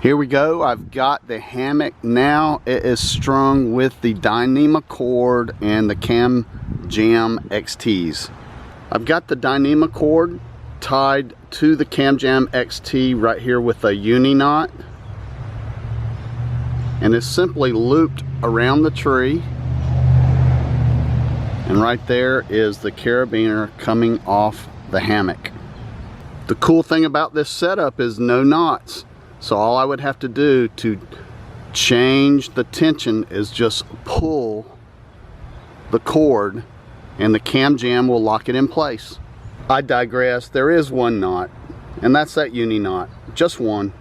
Here we go. I've got the hammock now. It is strung with the Dyneema cord and the CamJam XTs. I've got the Dyneema cord tied to the CamJam XT right here with a uni knot, and it's simply looped around the tree, and right there is the carabiner coming off the hammock. The cool thing about this setup is no knots. So all I would have to do to change the tension is just pull the cord and the CamJam will lock it in place. I digress. There is one knot, and that's that uni knot. Just one.